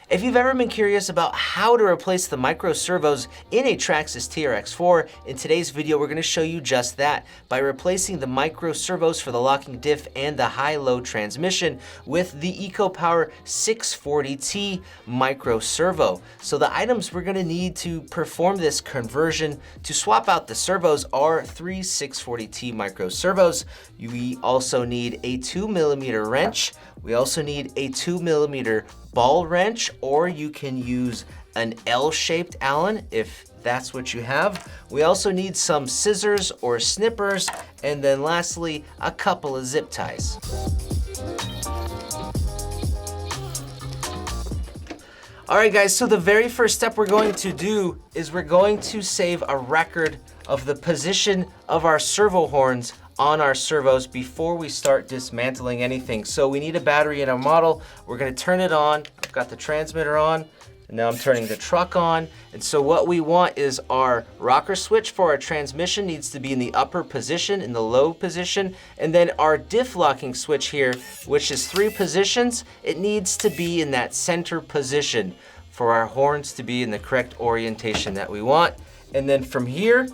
If you've ever been curious about how to replace the micro servos in a Traxxas TRX4, in today's video we're going to show you just that by replacing the micro servos for the locking diff and the high-low transmission with the EcoPower 640T micro servo. So the items we're going to need to perform this conversion to swap out the servos are 3 640T micro servos. We also need a 2mm wrench. We also need a 2mm ball wrench, or you can use an L-shaped Allen if that's what you have. We also need some scissors or snippers, and then lastly, a couple of zip ties. All right guys, so the very first step we're going to do is we're going to save a record of the position of our servo horns on our servos before we start dismantling anything. So we need a battery in our model. We're gonna turn it on. I've got the transmitter on, and now I'm turning the truck on. And so what we want is our rocker switch for our transmission needs to be in the upper position, in the low position. And then our diff locking switch here, which is 3 positions, it needs to be in that center position for our horns to be in the correct orientation that we want. And then from here,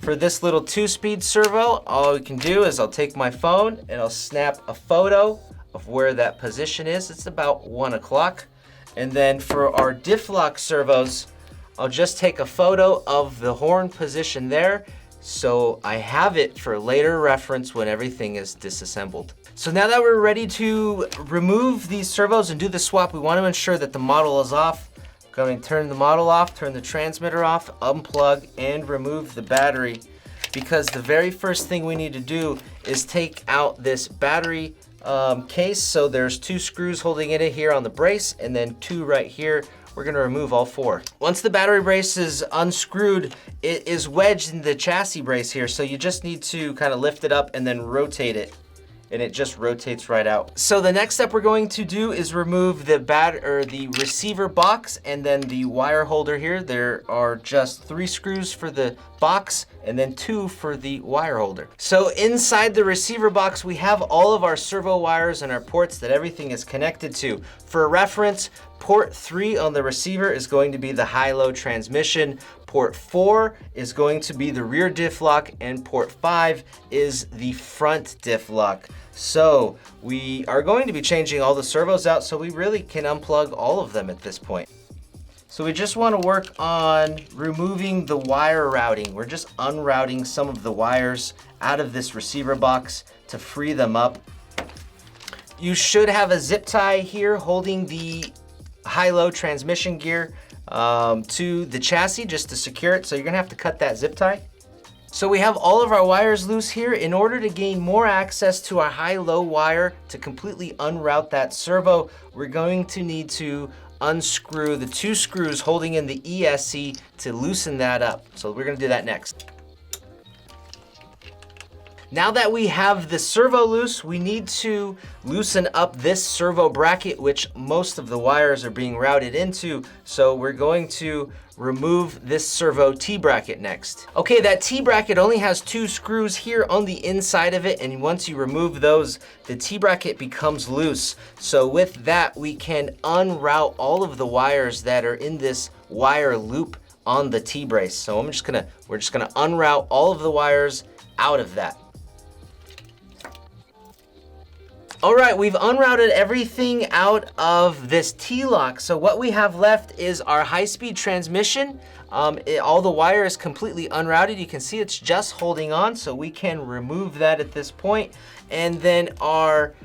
for this little 2-speed servo, all we can do is I'll take my phone and I'll snap a photo of where that position is. It's about 1 o'clock. And then for our diff lock servos, I'll just take a photo of the horn position there so I have it for later reference when everything is disassembled. So now that we're ready to remove these servos and do the swap, we want to ensure that the model is off. Going to turn the model off, turn the transmitter off, unplug, and remove the battery, because the very first thing we need to do is take out this battery case. So there's 2 screws holding it in here on the brace, and then 2 right here. We're gonna remove all 4. Once the battery brace is unscrewed, it is wedged in the chassis brace here, so you just need to kind of lift it up and then rotate it, and it just rotates right out. So the next step we're going to do is remove the the receiver box and then the wire holder here. There are just 3 screws for the box and then 2 for the wire holder. So inside the receiver box, we have all of our servo wires and our ports that everything is connected to. For reference, port 3 on the receiver is going to be the high-low transmission. Port 4 is going to be the rear diff lock, and port 5 is the front diff lock. So we are going to be changing all the servos out, so we really can unplug all of them at this point. So we just want to work on removing the wire routing. We're just unrouting some of the wires out of this receiver box to free them up. You should have a zip tie here holding the high-low transmission gear to the chassis just to secure it, so you're gonna have to cut that zip tie. So we have all of our wires loose here. In order to gain more access to our high-low wire to completely unroute that servo, we're going to need to unscrew the 2 screws holding in the ESC to loosen that up. So we're gonna do that next. Now that we have the servo loose, we need to loosen up this servo bracket, which most of the wires are being routed into. So we're going to remove this servo T-bracket next. Okay, that T-bracket only has 2 screws here on the inside of it, and once you remove those, the T-bracket becomes loose. So with that, we can unroute all of the wires that are in this wire loop on the T-brace. So we're just gonna unroute all of the wires out of that. All right, we've unrouted everything out of this T-lock. So what we have left is our high-speed transmission. All the wire is completely unrouted. You can see it's just holding on, so we can remove that at this point. And then our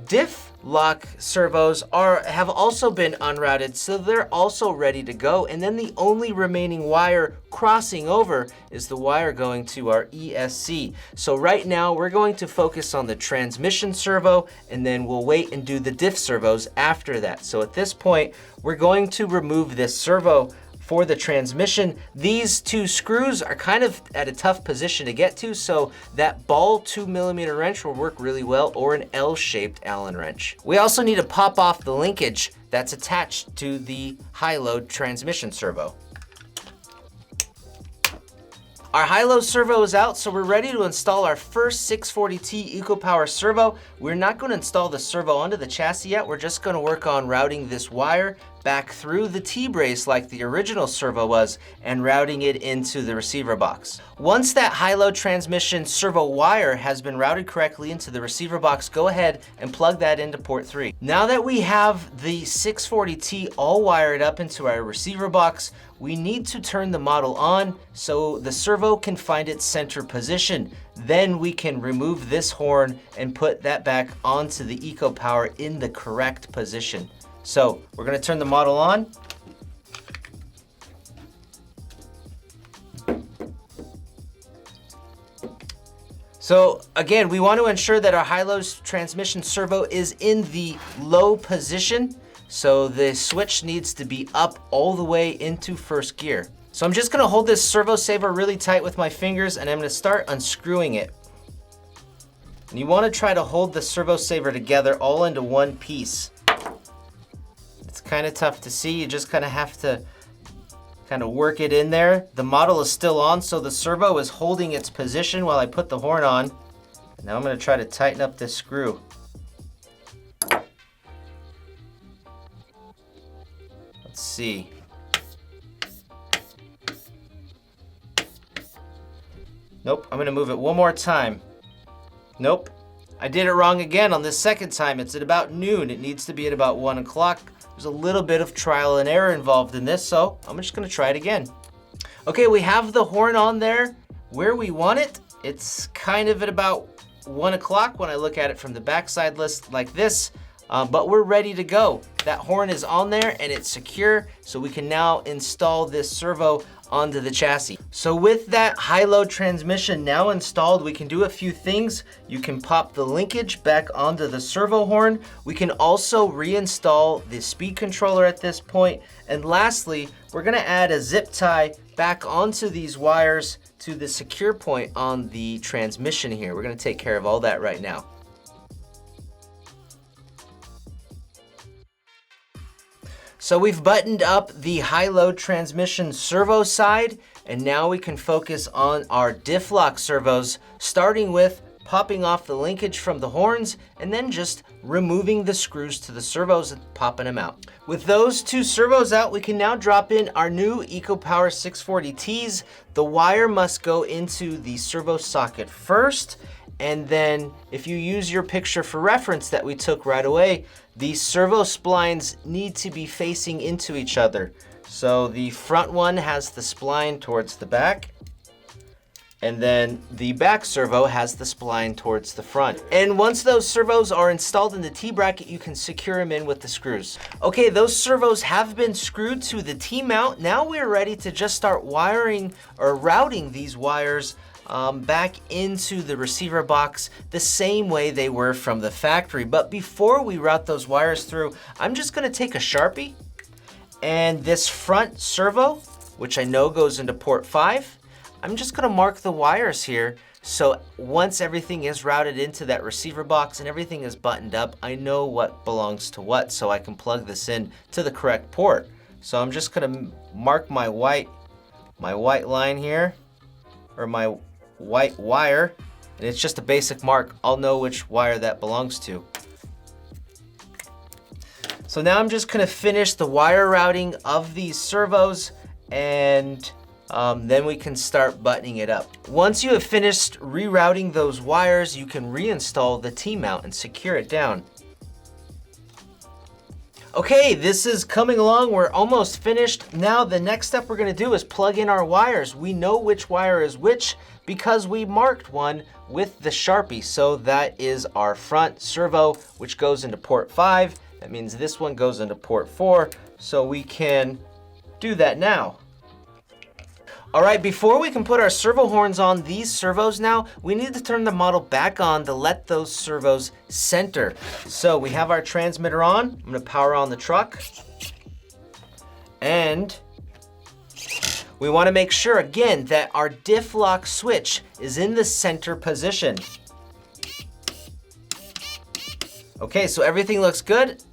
diff lock servos have also been unrouted, so they're also ready to go. And then the only remaining wire crossing over is the wire going to our ESC. So right now we're going to focus on the transmission servo, and then we'll wait and do the diff servos after that. So at this point, we're going to remove this servo for the transmission. These 2 screws are kind of at a tough position to get to, so that ball 2mm wrench will work really well, or an L-shaped Allen wrench. We also need to pop off the linkage that's attached to the high-low transmission servo. Our high-low servo is out, so we're ready to install our first 640T EcoPower servo. We're not going to install the servo onto the chassis yet. We're just going to work on routing this wire back through the T-brace like the original servo was and routing it into the receiver box. Once that high-low transmission servo wire has been routed correctly into the receiver box, go ahead and plug that into port 3. Now that we have the 640T all wired up into our receiver box, we need to turn the model on so the servo can find its center position. Then we can remove this horn and put that back onto the EcoPower in the correct position. So we're going to turn the model on. So again, we want to ensure that our high-low transmission servo is in the low position. So the switch needs to be up all the way into first gear. So I'm just going to hold this servo saver really tight with my fingers and I'm going to start unscrewing it. And you want to try to hold the servo saver together all into one piece. It's kind of tough to see. You just kind of have to kind of work it in there. The model is still on, so the servo is holding its position while I put the horn on. Now I'm going to try to tighten up this screw. Let's see. Nope, I'm going to move it one more time. Nope, I did it wrong again on this second time. It's at about noon. It needs to be at about 1 o'clock. There's a little bit of trial and error involved in this, so I'm just gonna try it again. Okay, we have the horn on there where we want it. It's kind of at about 1 o'clock when I look at it from the backside list like this, but we're ready to go. That horn is on there and it's secure, so we can now install this servo onto the chassis. So with that high-low transmission now installed, we can do a few things. You can pop the linkage back onto the servo horn. We can also reinstall the speed controller at this point. And lastly, we're gonna add a zip tie back onto these wires to the secure point on the transmission here. We're gonna take care of all that right now. So we've buttoned up the high-low transmission servo side, and now we can focus on our diff lock servos, starting with popping off the linkage from the horns and then just removing the screws to the servos and popping them out. With those two servos out, we can now drop in our new EcoPower 640Ts. The wire must go into the servo socket first, and then if you use your picture for reference that we took right away, the servo splines need to be facing into each other. So the front one has the spline towards the back, and then the back servo has the spline towards the front. And once those servos are installed in the T-bracket, you can secure them in with the screws. Okay, those servos have been screwed to the T-mount. Now we're ready to just start wiring or routing these wires back into the receiver box the same way they were from the factory. But before we route those wires through, I'm just gonna take a Sharpie and this front servo, which I know goes into port 5, I'm just gonna mark the wires here so once everything is routed into that receiver box and everything is buttoned up, I know what belongs to what, so I can plug this in to the correct port. So I'm just gonna mark my white line here, or my white wire, and it's just a basic mark. I'll know which wire that belongs to. So now I'm just gonna finish the wire routing of these servos, and then we can start buttoning it up. Once you have finished rerouting those wires, you can reinstall the T-mount and secure it down. Okay, this is coming along. We're almost finished. Now the next step we're gonna do is plug in our wires. We know which wire is which because we marked one with the Sharpie. So that is our front servo, which goes into port 5. That means this one goes into port 4. So we can do that now. All right, before we can put our servo horns on these servos now, we need to turn the model back on to let those servos center. So we have our transmitter on. I'm gonna power on the truck. And we wanna make sure, again, that our diff lock switch is in the center position. Okay, so everything looks good.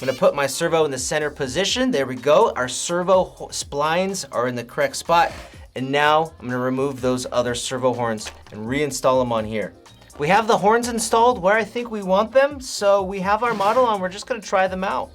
I'm gonna put my servo in the center position. There we go. Our servo splines are in the correct spot. And now I'm gonna remove those other servo horns and reinstall them on here. We have the horns installed where I think we want them, so we have our model on, we're just gonna try them out.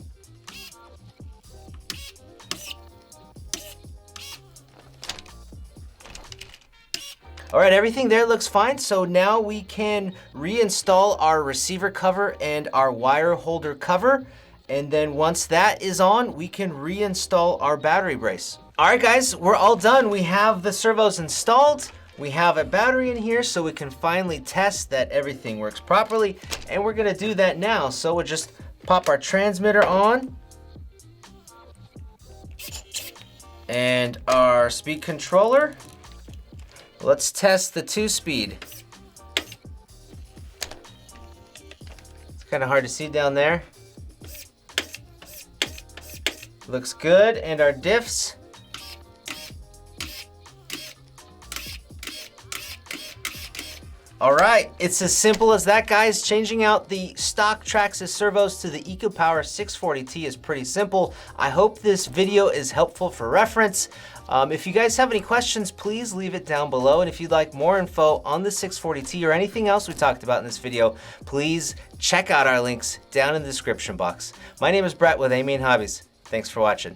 All right, everything there looks fine, so now we can reinstall our receiver cover and our wire holder cover, and then once that is on, we can reinstall our battery brace. All right, guys, we're all done. We have the servos installed. We have a battery in here so we can finally test that everything works properly, and we're gonna do that now. So we'll just pop our transmitter on and our speed controller. Let's test the 2-speed. It's kind of hard to see down there. Looks good, and our diffs. All right, it's as simple as that, guys. Changing out the stock Traxxas servos to the EcoPower 640T is pretty simple. I hope this video is helpful for reference. If you guys have any questions, please leave it down below. And if you'd like more info on the 640T or anything else we talked about in this video, please check out our links down in the description box. My name is Brett with AMain Hobbies. Thanks for watching.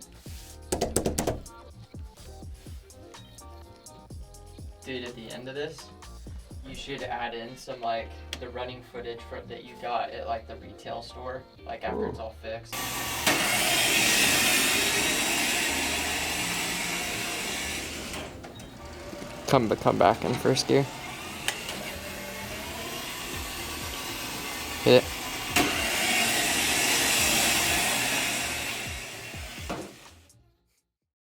Dude, at the end of this, you should add in some like the running footage that you got at like the retail store, like after it's all fixed. Come back in first gear. Hit it.